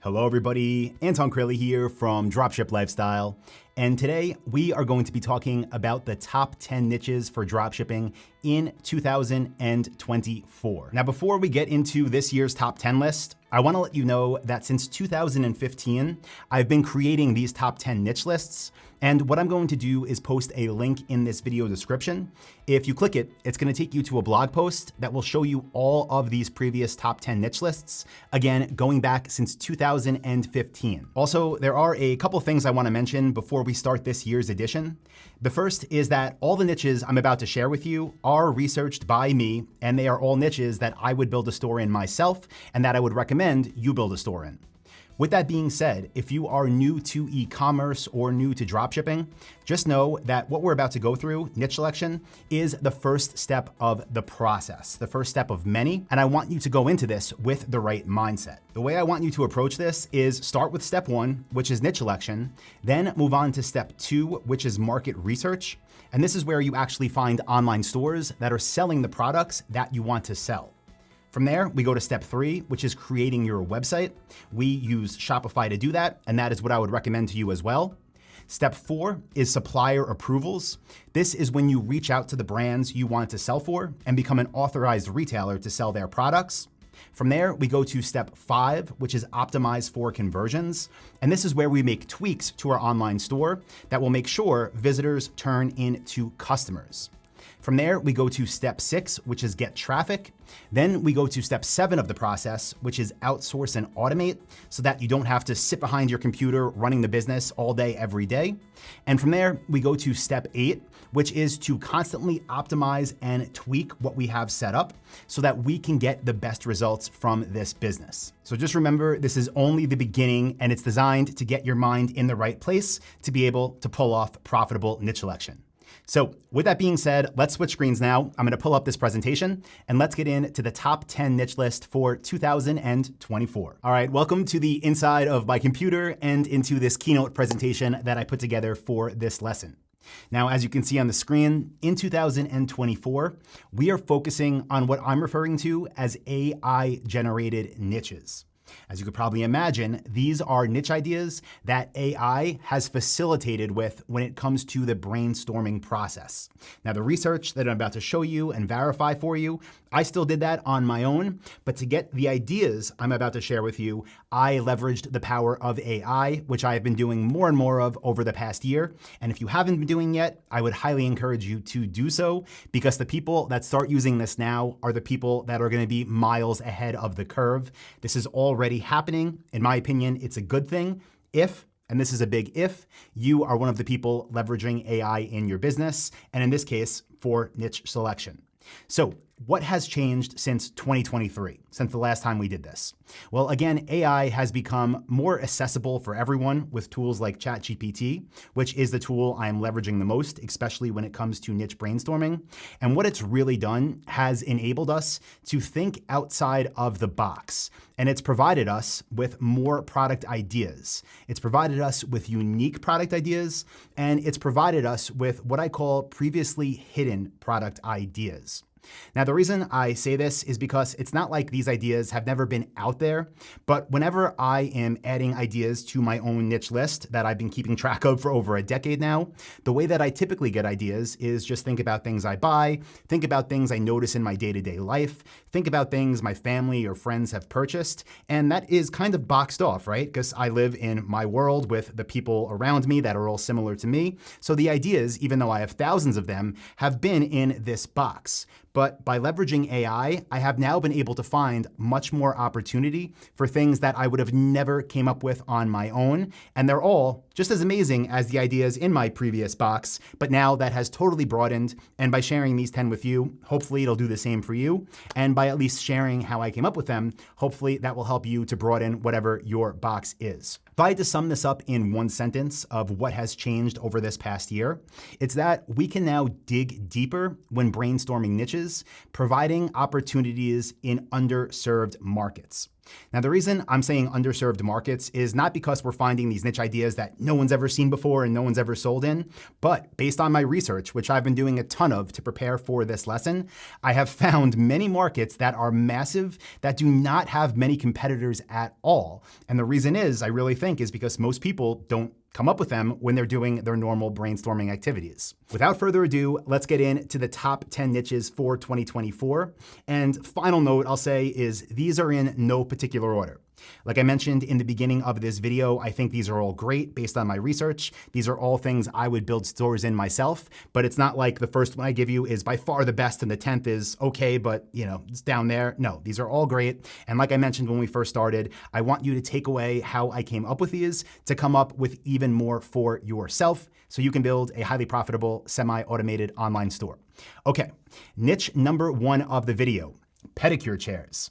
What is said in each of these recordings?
Hello everybody, Anton here from Dropship Lifestyle, and today we are going to be talking about the top 10 niches for dropshipping in 2024. Now, before we get into this year's top 10 list, I want to let you know that since 2015, I've been creating these top 10 niche lists, and what I'm going to do is post a link in this video description. If you click it, it's going to take you to a blog post that will show you all of these previous top 10 niche lists, again, going back since 2015. Also, there are a couple things I want to mention before we start this year's edition. The first is that all the niches I'm about to share with you are researched by me, and they are all niches that I would build a store in myself and that I would recommend you build a store in. With that being said, if you are new to e-commerce or new to dropshipping, just know that what we're about to go through, niche selection, is the first step of the process, the first step of many, and I want you to go into this with the right mindset. The way I want you to approach this is start with step 1, which is niche selection, then move on to step 2, which is market research, and this is where you actually find online stores that are selling the products that you want to sell. From there, we go to step 3, which is creating your website. We use Shopify to do that, and that is what I would recommend to you as well. Step 4 is supplier approvals. This is when you reach out to the brands you want to sell for and become an authorized retailer to sell their products. From there, we go to step 5, which is optimize for conversions. And this is where we make tweaks to our online store that will make sure visitors turn into customers. From there, we go to step 6, which is get traffic. Then we go to step 7 of the process, which is outsource and automate so that you don't have to sit behind your computer running the business all day, every day. And from there, we go to step 8, which is to constantly optimize and tweak what we have set up so that we can get the best results from this business. So just remember, this is only the beginning and it's designed to get your mind in the right place to be able to pull off profitable niche selection. So with that being said, let's switch screens now. I'm going to pull up this presentation and let's get into the top 10 niche list for 2024. All right, welcome to the inside of my computer and into this keynote presentation that I put together for this lesson. Now, as you can see on the screen, in 2024, we are focusing on what I'm referring to as AI-generated niches. As you could probably imagine, these are niche ideas that AI has facilitated with when it comes to the brainstorming process. Now, the research that I'm about to show you and verify for you, I still did that on my own, but to get the ideas I'm about to share with you, I leveraged the power of AI, which I have been doing more and more of over the past year. And if you haven't been doing yet, I would highly encourage you to do so because the people that start using this now are the people that are going to be miles ahead of the curve. This is already happening. In my opinion, it's a good thing if, and this is a big if, you are one of the people leveraging AI in your business, and in this case, for niche selection. So what has changed since 2023, since the last time we did this? Well, again, AI has become more accessible for everyone with tools like ChatGPT, which is the tool I am leveraging the most, especially when it comes to niche brainstorming. And what it's really done has enabled us to think outside of the box. And it's provided us with more product ideas. It's provided us with unique product ideas, and it's provided us with what I call previously hidden product ideas. Now, the reason I say this is because it's not like these ideas have never been out there, but whenever I am adding ideas to my own niche list that I've been keeping track of for over a decade now, the way that I typically get ideas is just think about things I buy, think about things I notice in my day-to-day life, think about things my family or friends have purchased, and that is kind of boxed off, right? Because I live in my world with the people around me that are all similar to me. So the ideas, even though I have thousands of them, have been in this box. But by leveraging AI, I have now been able to find much more opportunity for things that I would have never came up with on my own. And they're all just as amazing as the ideas in my previous box, but now that has totally broadened. And by sharing these 10 with you, hopefully it'll do the same for you. And by at least sharing how I came up with them, hopefully that will help you to broaden whatever your box is. If I had to sum this up in one sentence of what has changed over this past year, it's that we can now dig deeper when brainstorming niches, providing opportunities in underserved markets. Now, the reason I'm saying underserved markets is not because we're finding these niche ideas that no one's ever seen before and no one's ever sold in, but based on my research, which I've been doing a ton of to prepare for this lesson, I have found many markets that are massive that do not have many competitors at all. And the reason is, I really think, is because most people don't come up with them when they're doing their normal brainstorming activities. Without further ado, let's get into the top 10 niches for 2024. And final note I'll say is these are in no particular order. Like I mentioned in the beginning of this video, I think these are all great based on my research. These are all things I would build stores in myself, but it's not like the first one I give you is by far the best and the 10th is okay, but it's down there. No, these are all great. And like I mentioned when we first started, I want you to take away how I came up with these to come up with even more for yourself so you can build a highly profitable, semi-automated online store. Okay, niche number 1 of the video, pedicure chairs.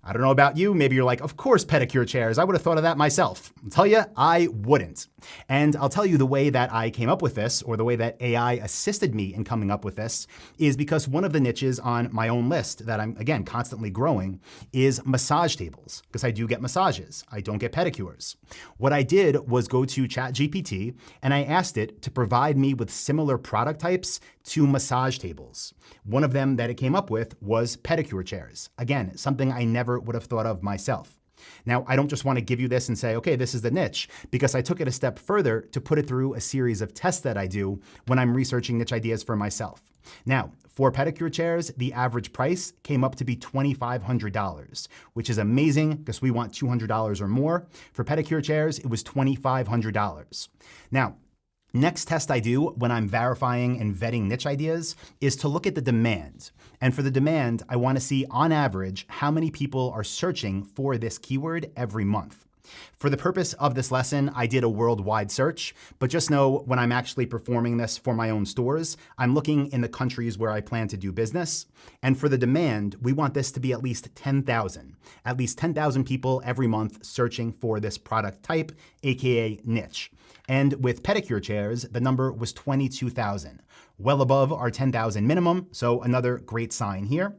I don't know about you, maybe you're like, of course, pedicure chairs. I would have thought of that myself. I'll tell you, I wouldn't. And I'll tell you the way that I came up with this, or the way that AI assisted me in coming up with this, is because one of the niches on my own list that I'm, again, constantly growing is massage tables, because I do get massages. I don't get pedicures. What I did was go to ChatGPT and I asked it to provide me with similar product types to massage tables. One of them that it came up with was pedicure chairs. Again, something I never would have thought of myself. Now, I don't just want to give you this and say, okay, this is the niche, because I took it a step further to put it through a series of tests that I do when I'm researching niche ideas for myself. Now, for pedicure chairs, the average price came up to be $2,500, which is amazing because we want $200 or more. For pedicure chairs, it was $2,500. Now, next test I do when I'm verifying and vetting niche ideas is to look at the demand. And for the demand, I want to see on average how many people are searching for this keyword every month. For the purpose of this lesson, I did a worldwide search, but just know when I'm actually performing this for my own stores, I'm looking in the countries where I plan to do business. And for the demand, we want this to be at least 10,000. At least 10,000 people every month searching for this product type, AKA niche. And with pedicure chairs, the number was 22,000, well above our 10,000 minimum, so another great sign here.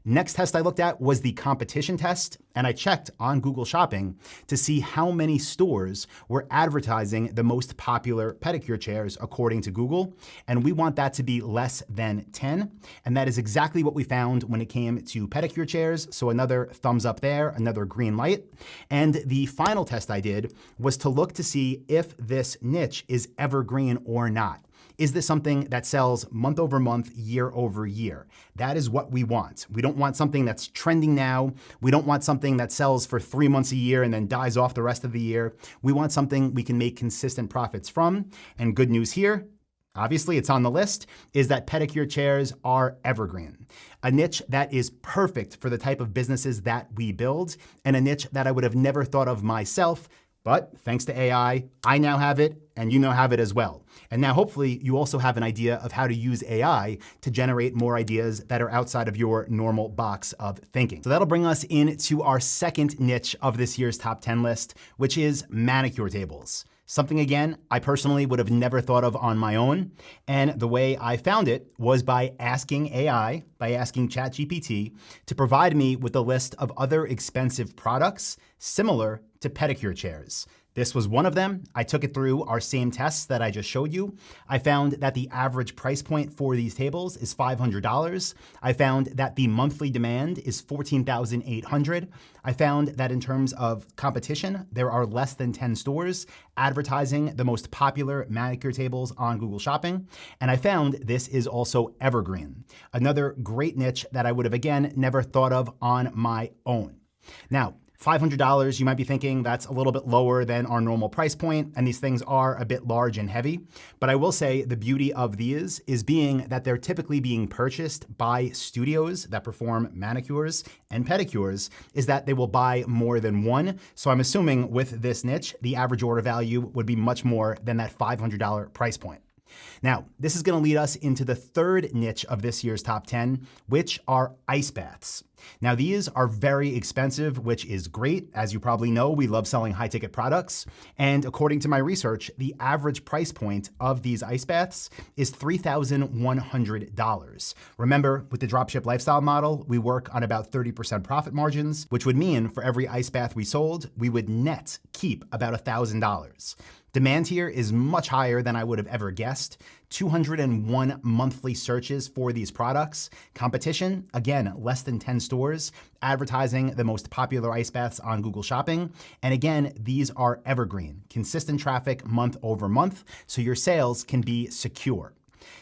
Next test I looked at was the competition test, and I checked on Google Shopping to see how many stores were advertising the most popular pedicure chairs according to Google, and we want that to be less than 10, and that is exactly what we found when it came to pedicure chairs, so another thumbs up there, another green light. And the final test I did was to look to see if this niche is evergreen or not. Is this something that sells month over month, year over year? That is what we want. We don't want something that's trending now. We don't want something that sells for 3 months a year and then dies off the rest of the year. We want something we can make consistent profits from. And good news here, obviously it's on the list, is that pedicure chairs are evergreen. A niche that is perfect for the type of businesses that we build, and a niche that I would have never thought of myself. But thanks to AI, I now have it, and you now have it as well. And now hopefully you also have an idea of how to use AI to generate more ideas that are outside of your normal box of thinking. So that'll bring us into our second niche of this year's top 10 list, which is manicure tables. Something, again, I personally would have never thought of on my own. And the way I found it was by asking AI, by asking ChatGPT to provide me with a list of other expensive products similar to pedicure chairs. This was one of them. I took it through our same tests that I just showed you. I found that the average price point for these tables is $500. I found that the monthly demand is $14,800. I found that in terms of competition, there are less than 10 stores advertising the most popular manicure tables on Google Shopping. And I found this is also evergreen, another great niche that I would have, again, never thought of on my own. Now, $500, you might be thinking that's a little bit lower than our normal price point, and these things are a bit large and heavy. But I will say the beauty of these is being that they're typically being purchased by studios that perform manicures and pedicures, is that they will buy more than one. So I'm assuming with this niche, the average order value would be much more than that $500 price point. Now, this is going to lead us into the third niche of this year's top 10, which are ice baths. Now, these are very expensive, which is great. As you probably know, we love selling high-ticket products. And according to my research, the average price point of these ice baths is $3,100. Remember, with the dropship lifestyle model, we work on about 30% profit margins, which would mean for every ice bath we sold, we would net keep about $1,000. Demand here is much higher than I would have ever guessed. 201 monthly searches for these products. Competition, again, less than 10 stores, advertising the most popular ice baths on Google Shopping. And again, these are evergreen, consistent traffic month over month, so your sales can be secure.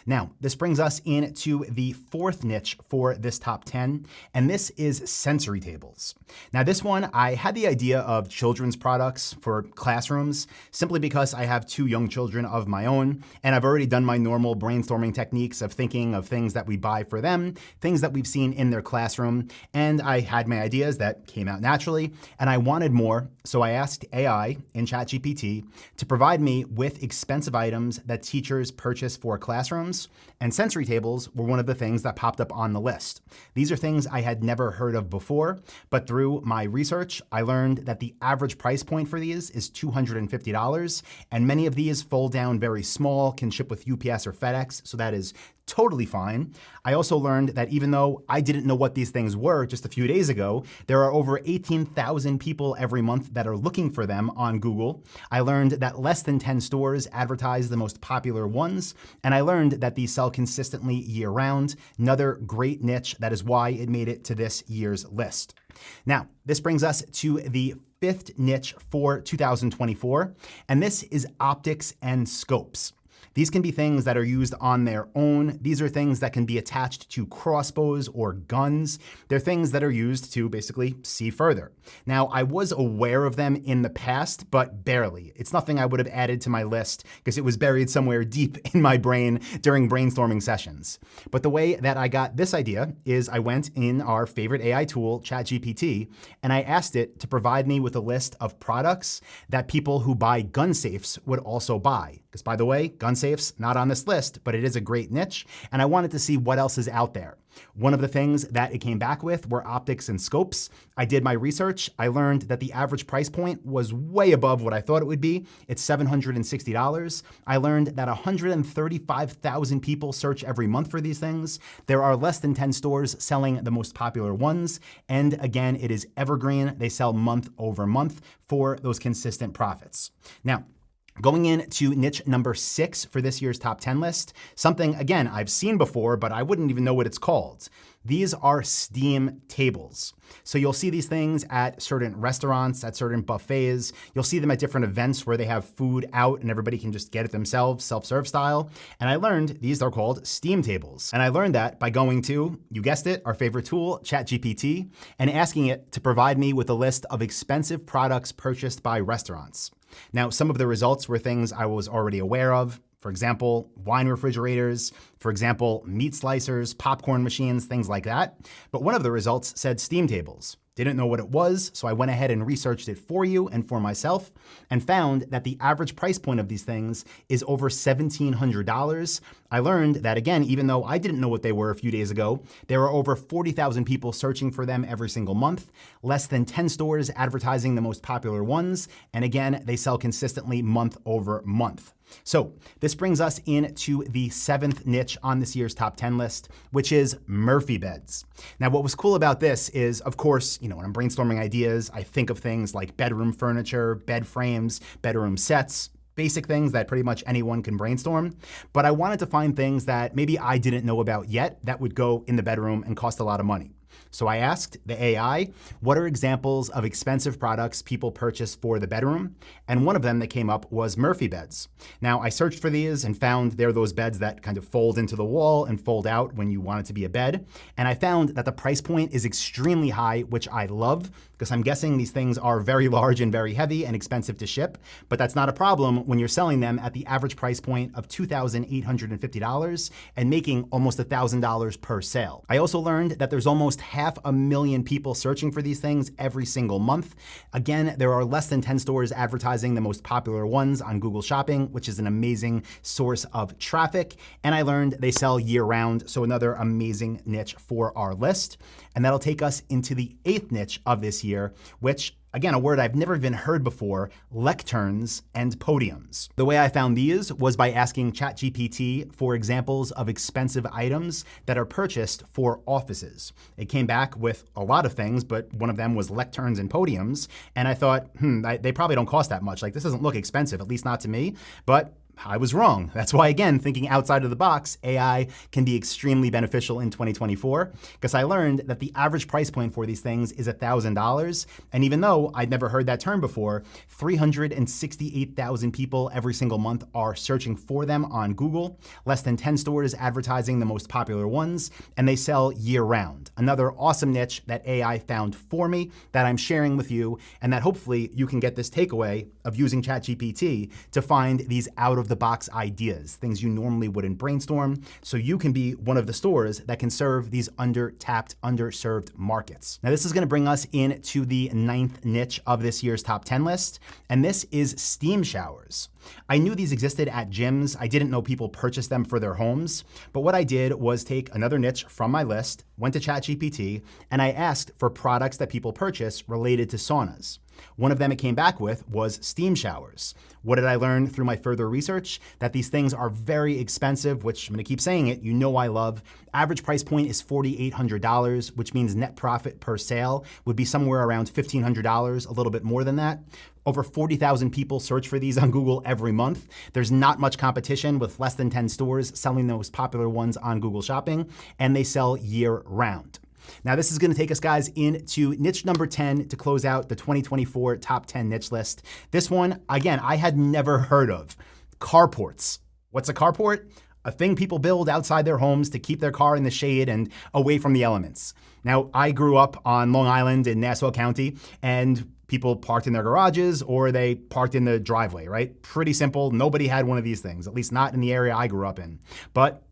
Now, this brings us into the fourth niche for this top 10, and this is sensory tables. Now, this one, I had the idea of children's products for classrooms simply because I have 2 young children of my own, and I've already done my normal brainstorming techniques of thinking of things that we buy for them, things that we've seen in their classroom, and I had my ideas that came out naturally, and I wanted more, so I asked AI in ChatGPT to provide me with expensive items that teachers purchase for classrooms, and sensory tables were one of the things that popped up on the list. These are things I had never heard of before, but through my research, I learned that the average price point for these is $250, and many of these fold down very small, can ship with UPS or FedEx, so that is totally fine. I also learned that even though I didn't know what these things were just a few days ago, there are over 18,000 people every month that are looking for them on Google. I learned that less than 10 stores advertise the most popular ones, and I learned that these sell consistently year-round. Another great niche, that is why it made it to this year's list. Now, this brings us to the fifth niche for 2024, and this is optics and scopes. These can be things that are used on their own. These are things that can be attached to crossbows or guns. They're things that are used to basically see further. Now, I was aware of them in the past, but barely. It's nothing I would have added to my list because it was buried somewhere deep in my brain during brainstorming sessions. But the way that I got this idea is I went in our favorite AI tool, ChatGPT, and I asked it to provide me with a list of products that people who buy gun safes would also buy. Because by the way, gun safes, not on this list, but it is a great niche, and I wanted to see what else is out there. One of the things that it came back with were optics and scopes. I did my research. I learned that the average price point was way above what I thought it would be. It's $760. I learned that 135,000 people search every month for these things. There are less than 10 stores selling the most popular ones. And again, it is evergreen. They sell month over month for those consistent profits. Now, going into niche number 6 for this year's top 10 list, something, again, I've seen before, but I wouldn't even know what it's called. These are steam tables. So you'll see these things at certain restaurants, at certain buffets. You'll see them at different events where they have food out and everybody can just get it themselves, self-serve style. And I learned these are called steam tables. And I learned that by going to, you guessed it, our favorite tool, ChatGPT, and asking it to provide me with a list of expensive products purchased by restaurants. Now, some of the results were things I was already aware of. For example, wine refrigerators, for example, meat slicers, popcorn machines, things like that. But one of the results said steam tables. Didn't know what it was, so I went ahead and researched it for you and for myself and found that the average price point of these things is over $1,700. I learned that, again, even though I didn't know what they were a few days ago, there are over 40,000 people searching for them every single month, less than 10 stores advertising the most popular ones, and again, they sell consistently month over month. So this brings us into the 7th niche on this year's top 10 list, which is Murphy beds. Now, what was cool about this is, of course, when I'm brainstorming ideas, I think of things like bedroom furniture, bed frames, bedroom sets, basic things that pretty much anyone can brainstorm. But I wanted to find things that maybe I didn't know about yet that would go in the bedroom and cost a lot of money. So I asked the AI, what are examples of expensive products people purchase for the bedroom? And one of them that came up was Murphy beds. Now, I searched for these and found they're those beds that kind of fold into the wall and fold out when you want it to be a bed. And I found that the price point is extremely high, which I love, because I'm guessing these things are very large and very heavy and expensive to ship. But that's not a problem when you're selling them at the average price point of $2,850 and making almost $1,000 per sale. I also learned that there's almost almost 500,000 people searching for these things every single month. Again, there are less than 10 stores advertising the most popular ones on Google Shopping, which is an amazing source of traffic. And I learned they sell year round, so another amazing niche for our list. And that'll take us into the 8th niche of this year, which, again, a word I've never even heard before, lecterns and podiums. The way I found these was by asking ChatGPT for examples of expensive items that are purchased for offices. It came back with a lot of things, but one of them was lecterns and podiums. And I thought, they probably don't cost that much. Like, this doesn't look expensive, at least not to me, but I was wrong. That's why, again, thinking outside of the box, AI can be extremely beneficial in 2024, because I learned that the average price point for these things is $1,000. And even though I'd never heard that term before, 368,000 people every single month are searching for them on Google, less than 10 stores advertising the most popular ones, and they sell year round. Another awesome niche that AI found for me that I'm sharing with you, and that hopefully you can get this takeaway of using ChatGPT to find these out-of-the-box ideas, things you normally wouldn't brainstorm, so you can be one of the stores that can serve these under-tapped, underserved markets. Now, this is gonna bring us into the 9th niche of this year's top 10 list, and this is steam showers. I knew these existed at gyms. I didn't know people purchased them for their homes, but what I did was take another niche from my list, went to ChatGPT, and I asked for products that people purchase related to saunas. One of them it came back with was steam showers. What did I learn through my further research? That these things are very expensive, which I'm gonna keep saying it, you know I love. Average price point is $4,800, which means net profit per sale would be somewhere around $1,500, a little bit more than that. Over 40,000 people search for these on Google every month. There's not much competition with less than 10 stores selling the most popular ones on Google Shopping, and they sell year round. Now, this is gonna take us, guys, into niche number 10 to close out the 2024 top 10 niche list. This one, again, I had never heard of. Carports. What's a carport? A thing people build outside their homes to keep their car in the shade and away from the elements. Now, I grew up on Long Island in Nassau County, and people parked in their garages or they parked in the driveway, right? Pretty simple. Nobody had one of these things, at least not in the area I grew up in. But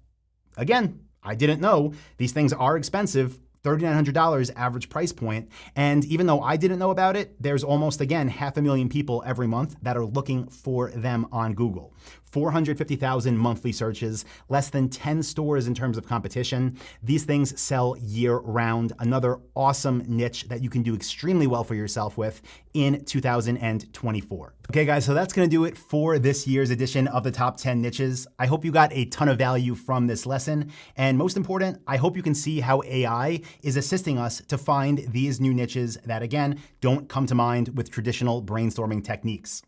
again, I didn't know these things are expensive. $3,900 average price point. And even though I didn't know about it, there's almost, again, 500,000 people every month that are looking for them on Google. 450,000 monthly searches, less than 10 stores in terms of competition. These things sell year round. Another awesome niche that you can do extremely well for yourself with in 2024. Okay, guys, so that's gonna do it for this year's edition of the top 10 niches. I hope you got a ton of value from this lesson. And most important, I hope you can see how AI is assisting us to find these new niches that, again, don't come to mind with traditional brainstorming techniques.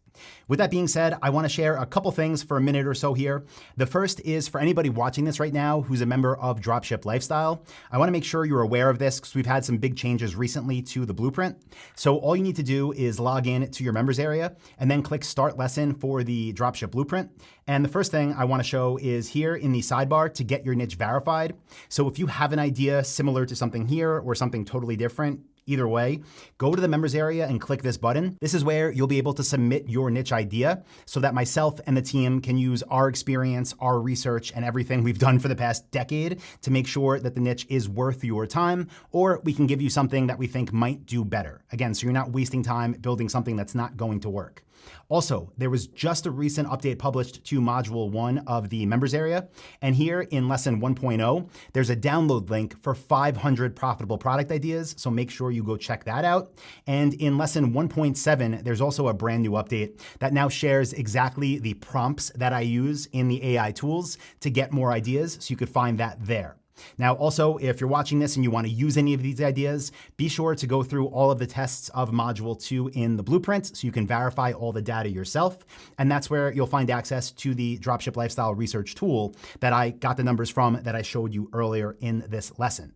With that being said, I want to share a couple things for a minute or so here. The first is for anybody watching this right now who's a member of Dropship Lifestyle. I want to make sure you're aware of this because we've had some big changes recently to the blueprint. So all you need to do is log in to your members area and then click Start Lesson for the Dropship Blueprint. And the first thing I want to show is here in the sidebar to get your niche verified. So if you have an idea similar to something here or something totally different, either way, go to the members area and click this button. This is where you'll be able to submit your niche idea so that myself and the team can use our experience, our research, and everything we've done for the past decade to make sure that the niche is worth your time, or we can give you something that we think might do better. Again, so you're not wasting time building something that's not going to work. Also, there was just a recent update published to Module 1 of the members area. And here in Lesson 1.0, there's a download link for 500 profitable product ideas. So make sure you go check that out. And in Lesson 1.7, there's also a brand new update that now shares exactly the prompts that I use in the AI tools to get more ideas. So you could find that there. Now, also, if you're watching this and you want to use any of these ideas, be sure to go through all of the tests of Module 2 in the blueprint so you can verify all the data yourself. And that's where you'll find access to the Dropship Lifestyle Research tool that I got the numbers from that I showed you earlier in this lesson.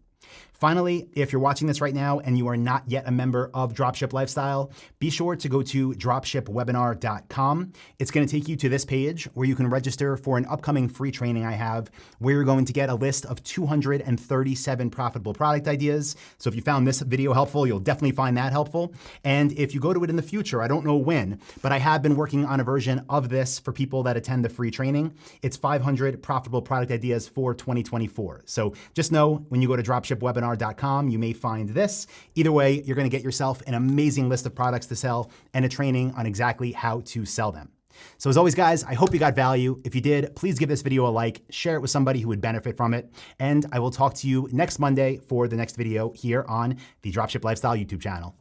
Finally, if you're watching this right now and you are not yet a member of Dropship Lifestyle, be sure to go to dropshipwebinar.com. It's going to take you to this page where you can register for an upcoming free training I have, where you're going to get a list of 237 profitable product ideas. So if you found this video helpful, you'll definitely find that helpful. And if you go to it in the future, I don't know when, but I have been working on a version of this for people that attend the free training. It's 500 profitable product ideas for 2024. So just know when you go to dropshipwebinar.com webinar.com, you may find this. Either way, you're gonna get yourself an amazing list of products to sell and a training on exactly how to sell them. So as always, guys, I hope you got value. If you did, please give this video a like, share it with somebody who would benefit from it, and I will talk to you next Monday for the next video here on the Dropship Lifestyle YouTube channel.